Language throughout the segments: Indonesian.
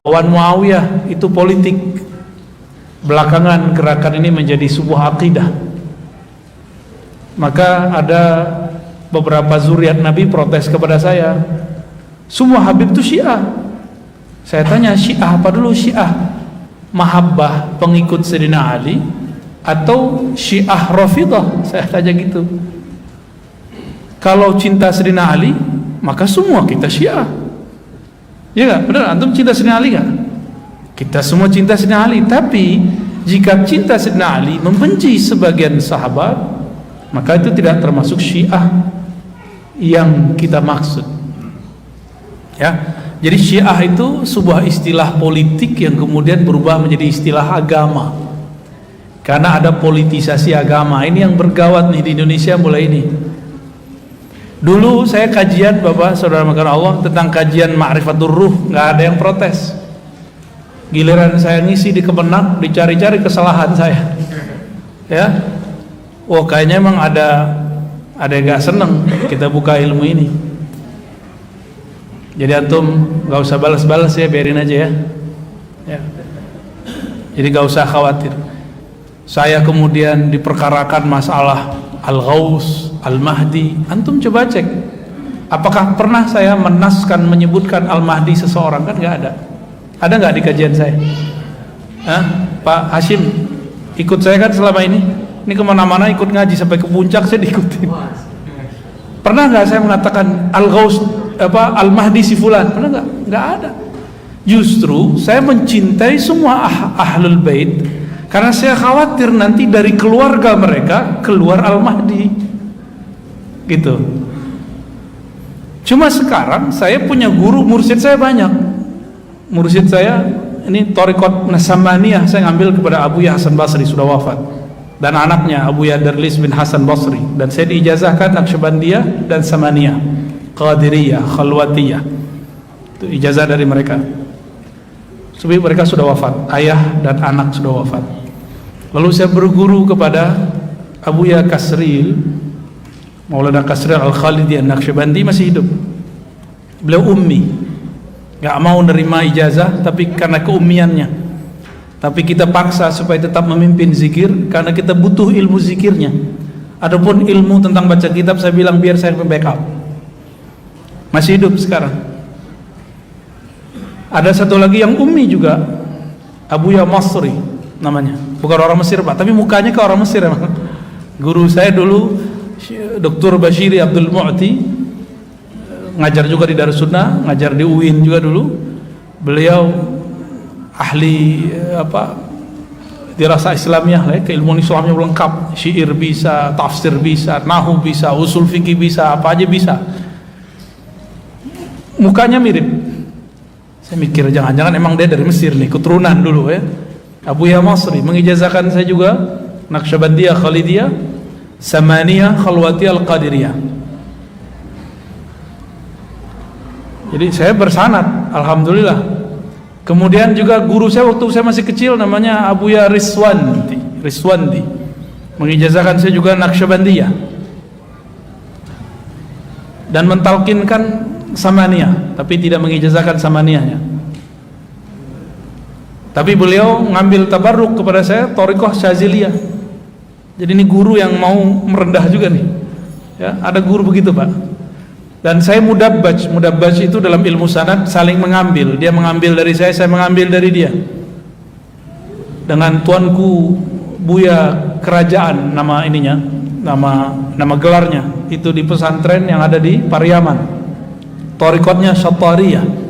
lawan Muawiyah itu politik. Belakangan gerakan ini menjadi sebuah akidah. Maka ada beberapa zuriat Nabi protes kepada saya, semua Habib itu Syiah. Saya tanya, Syiah apa dulu? Syiah mahabbah pengikut Sayyidina Ali atau Syiah Rafidah? Saya tanya gitu. Kalau cinta Sayyidina Ali, maka semua kita Syiah. Ya gak? Benar, antum cinta Sayyidina Ali gak? Kita semua cinta Sayyidina Ali. Tapi jika cinta Sayyidina Ali membenci sebagian sahabat, maka itu tidak termasuk Syiah yang kita maksud. Ya, jadi Syiah itu sebuah istilah politik yang kemudian berubah menjadi istilah agama. Karena ada politisasi agama. Ini yang bergawat nih di Indonesia mulai ini. Dulu saya kajian, Bapak Saudara makan Allah, tentang kajian Ma'rifatur Ruh, nggak ada yang protes. Giliran saya ngisi di Kemenak, dicari-cari kesalahan saya. Ya, wah kayaknya emang ada yang gak seneng kita buka ilmu ini. Jadi antum gak usah balas-balas ya, biarin aja ya. Ya. Jadi gak usah khawatir. Saya kemudian diperkarakan masalah Al-Ghaus, Al-Mahdi. Antum coba cek, apakah pernah saya menaskan menyebutkan Al-Mahdi seseorang? Kan gak ada. Ada gak di kajian saya? Hah? Pak Hashim ikut saya kan selama ini? Ini kemana-mana ikut ngaji, sampai ke puncak saya diikutin. Pernah nggak saya mengatakan Al-Ghaus Al-Mahdi si fulan? Pernah nggak? Nggak ada. Justru saya mencintai semua ahlul bait karena saya khawatir nanti dari keluarga mereka keluar Al-Mahdi. Gitu. Cuma sekarang saya punya guru, mursyid saya banyak. Mursyid saya ini Thariqat Nasamaniyah saya ngambil kepada Abu Hasan Basri, sudah wafat. Dan anaknya Abu Yadarlis bin Hasan Basri, dan saya diijazahkan Naqsyabandiyah dan Samaniyah, Qadiriyah, Khalwatiyah. Itu ijazah dari mereka. Sebab mereka sudah wafat, ayah dan anak sudah wafat. Lalu saya berguru kepada Abu Ya Kasril, Maulana Kasril Al-Khalidi An-Naqsyabandi, masih hidup. Beliau ummi, gak mau nerima ijazah tapi karena keummiannya. Tapi kita paksa supaya tetap memimpin zikir karena kita butuh ilmu zikirnya. Adapun ilmu tentang baca kitab, saya bilang biar saya backup. Masih hidup sekarang. Ada satu lagi yang ummi juga, Abu Ya Masri namanya. Bukan orang Mesir Pak, tapi mukanya ke orang Mesir emang. Guru saya dulu Dr. Bashiri Abdul Mu'ti, ngajar juga di Darussunnah, ngajar di UIN juga dulu. Beliau ahli dirasa Islamiyah lah, keilmuan Islamnya lengkap, syair bisa, tafsir bisa, nahwu bisa, usul fikih bisa, apa aja bisa. Mukanya mirip. Saya mikir jangan-jangan emang dia dari Mesir nih, keturunan dulu ya. Abu Ya Masri mengijazahkan saya juga Naqsyabandiyah, Khalidiyah, Samaniyah, Khalwatiyah, Al-Qadiriyah. Jadi saya bersanad, alhamdulillah. Kemudian juga guru saya waktu saya masih kecil namanya Abu Ya Riswandi, mengijazahkan saya juga Naqsyabandiyah dan mentalkinkan Samaniyah, tapi tidak mengijazahkan Samaniyahnya. Tapi beliau ngambil tabarruk kepada saya Thariqah Syaziliyah. Jadi ini guru yang mau merendah juga nih. Ya, ada guru begitu Pak. Dan saya mudabbaj itu dalam ilmu sanad saling mengambil. Dia mengambil dari saya mengambil dari dia. Dengan tuanku Buya Kerajaan, nama ininya, nama gelarnya itu di pesantren yang ada di Pariaman. Thariqatnya Syattariyah.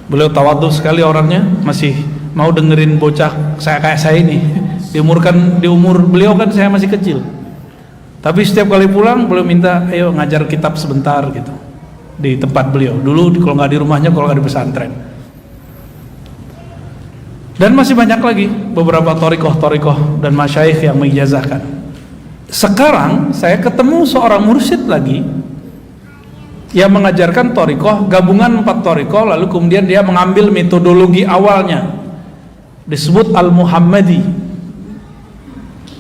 Beliau tawadhu sekali orangnya, masih mau dengerin bocah saya kayak saya ini. Di umur beliau kan saya masih kecil. Tapi setiap kali pulang beliau minta, ayo ngajar kitab sebentar gitu di tempat beliau. Dulu kalau nggak di rumahnya, kalau nggak di pesantren. Dan masih banyak lagi beberapa thariqah dan masyayikh yang mengijazahkan. Sekarang saya ketemu seorang mursyid lagi yang mengajarkan thariqah, gabungan 4 thariqah, lalu kemudian dia mengambil metodologi awalnya disebut Al-Muhammadi.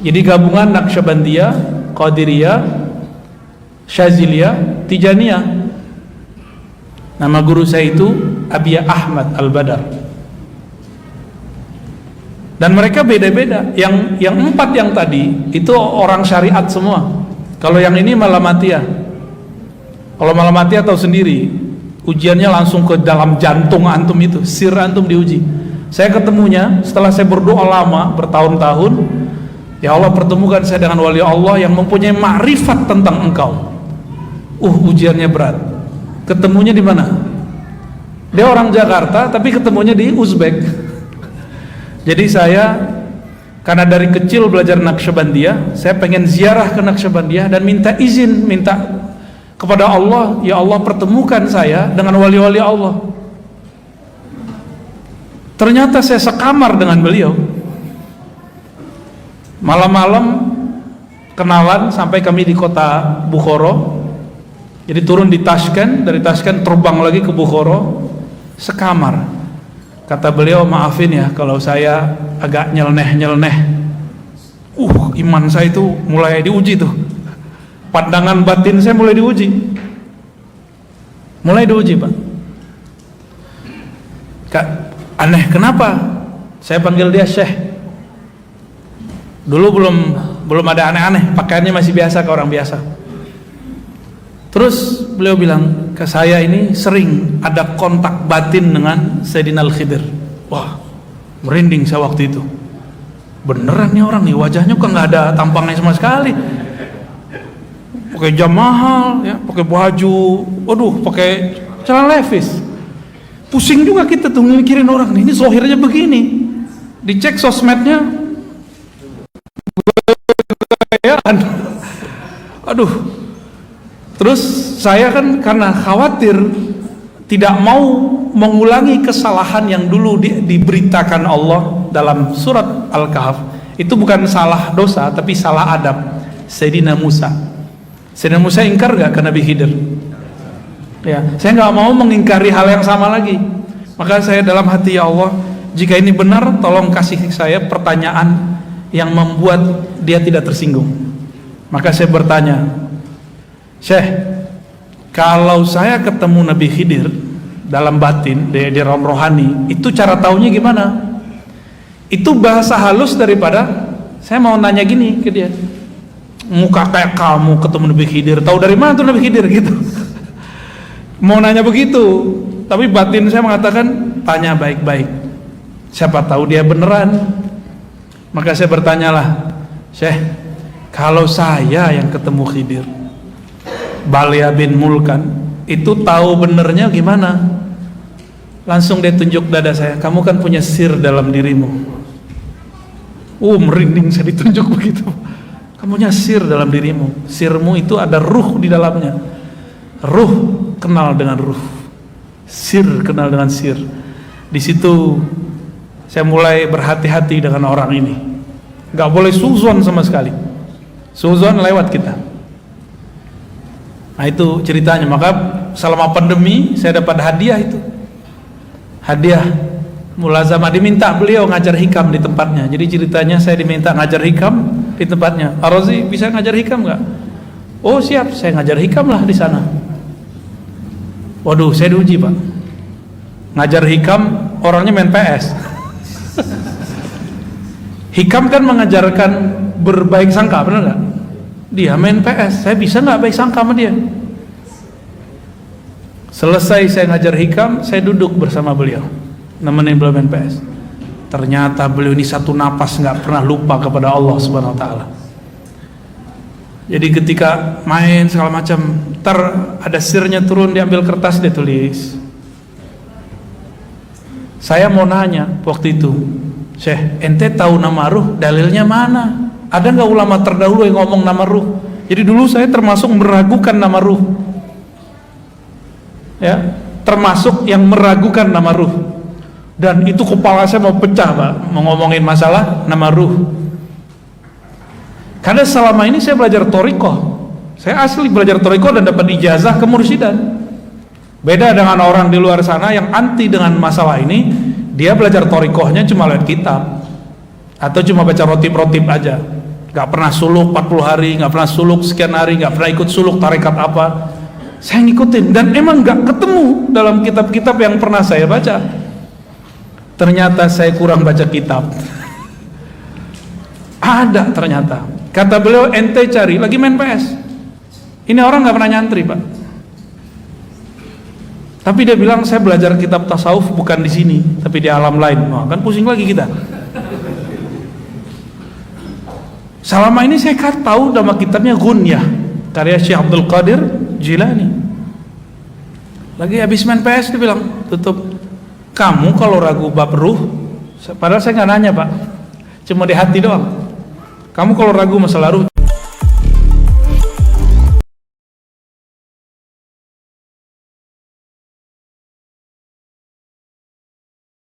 Jadi gabungan Naqsyabandiyah, Qadiriyah, Syaziliyah, Tijaniyah. Nama guru saya itu Abi Ahmad Al-Badar. Dan mereka beda-beda. Yang 4 yang tadi itu orang syariat semua. Kalau yang ini Malamatia. Kalau Malamatia tahu sendiri, ujiannya langsung ke dalam jantung antum itu, sir antum diuji. Saya ketemunya setelah saya berdoa lama bertahun-tahun, ya Allah pertemukan saya dengan wali Allah yang mempunyai makrifat tentang engkau. Ujiannya berat. Ketemunya di mana? Dia orang Jakarta tapi ketemunya di Uzbek. Jadi saya karena dari kecil belajar Naqsyabandiyah, saya pengen ziarah ke Naqsyabandiyah dan minta izin, minta kepada Allah, ya Allah pertemukan saya dengan wali-wali Allah. Ternyata saya sekamar dengan beliau. Malam-malam kenalan sampai kami di kota Bukhara. Jadi turun di Tashkent, dari Tashkent terbang lagi ke Bukhara, sekamar. Kata beliau, maafin ya kalau saya agak nyeleneh-nyeleneh. Iman saya itu mulai diuji tuh. Pandangan batin saya mulai diuji. Mulai diuji, Pak. Kak, aneh kenapa? Saya panggil dia Syekh. Dulu belum ada aneh-aneh, pakaiannya masih biasa ke orang biasa. Terus beliau bilang ke saya, ini sering ada kontak batin dengan Sayyidina Al-Khidir. Wah, merinding saya waktu itu. Beneran nih orang nih, wajahnya kok nggak ada tampangnya sama sekali. Pakai jam mahal, ya, pakai baju, pakai celana levis. Pusing juga kita tuh mikirin orang nih, ini zohirnya begini. Dicek sosmednya, Terus saya kan karena khawatir tidak mau mengulangi kesalahan yang dulu diberitakan Allah dalam surat Al-Kahf. Itu bukan salah dosa tapi salah adab. Sayyidina Musa ingkar gak ke Nabi Khidir? Ya, saya gak mau mengingkari hal yang sama lagi. Maka saya dalam hati, ya Allah, jika ini benar tolong kasih saya pertanyaan yang membuat dia tidak tersinggung. Maka saya bertanya, Syekh, kalau saya ketemu Nabi Khidir dalam batin, di ram rohani, itu cara taunya gimana? Itu bahasa halus daripada saya mau nanya gini ke dia, muka kayak kamu ketemu Nabi Khidir, tahu dari mana tuh Nabi Khidir gitu. Mau nanya begitu, tapi batin saya mengatakan tanya baik-baik, siapa tahu dia beneran. Maka saya bertanyalah, Syekh, kalau saya yang ketemu Khidir, Balia bin Mulkan, itu tahu benernya gimana? Langsung dia tunjuk dada saya, kamu kan punya sir dalam dirimu. Merinding saya ditunjuk begitu. Kamu punya sir dalam dirimu. Sirmu itu ada ruh di dalamnya. Ruh kenal dengan ruh, sir kenal dengan sir. Di situ saya mulai berhati-hati dengan orang ini. Gak boleh suzon sama sekali. Suzon lewat kita. Nah itu ceritanya. Maka selama pandemi saya dapat hadiah itu. Hadiah mulazamah, diminta beliau ngajar hikam di tempatnya. Jadi ceritanya saya diminta ngajar hikam di tempatnya. Ar-Razi bisa ngajar hikam nggak? Oh siap, saya ngajar hikam lah di sana. Waduh, saya diuji Pak. Ngajar hikam orangnya main PS. Hikam kan mengajarkan berbaik sangka, benar nggak? Dia main PS, saya bisa nggak baik sangka sama dia? Selesai saya ngajar hikam, saya duduk bersama beliau, nemenin beliau main PS. Ternyata beliau ini satu napas nggak pernah lupa kepada Allah Subhanahu Wa Taala. Jadi ketika main segala macam, ntar ada sirnya turun, diambil kertas dia tulis. Saya mau nanya waktu itu, Syekh, ente tahu nama ruh, dalilnya mana? Ada nggak ulama terdahulu yang ngomong nama ruh? Jadi dulu saya termasuk meragukan nama ruh, ya, termasuk yang meragukan nama ruh. Dan itu kepala saya mau pecah Pak, mau ngomongin masalah nama ruh. Karena selama ini saya belajar thariqah, saya asli belajar thariqah dan dapat ijazah kemursyidaan. Beda dengan orang di luar sana yang anti dengan masalah ini, dia belajar thariqahnya cuma lewat kitab atau cuma baca rotib-rotib aja, nggak pernah suluk 40 hari, nggak pernah suluk sekian hari, nggak pernah ikut suluk tarekat apa. Saya ngikutin dan emang nggak ketemu dalam kitab-kitab yang pernah saya baca. Ternyata saya kurang baca kitab. Ada ternyata. Kata beliau, ente cari lagi main PS. Ini orang nggak pernah nyantri, Pak. Tapi dia bilang saya belajar kitab tasawuf bukan di sini, tapi di alam lain. Wah, kan pusing lagi kita. Selama ini saya tahu nama kitabnya Ghunyah, karya Syekh Abdul Qadir Jilani. Lagi habis main PS dia bilang, tutup. Kamu kalau ragu bab ruh, padahal saya nggak nanya, Pak, cuma di hati doang. Kamu kalau ragu masalah ruh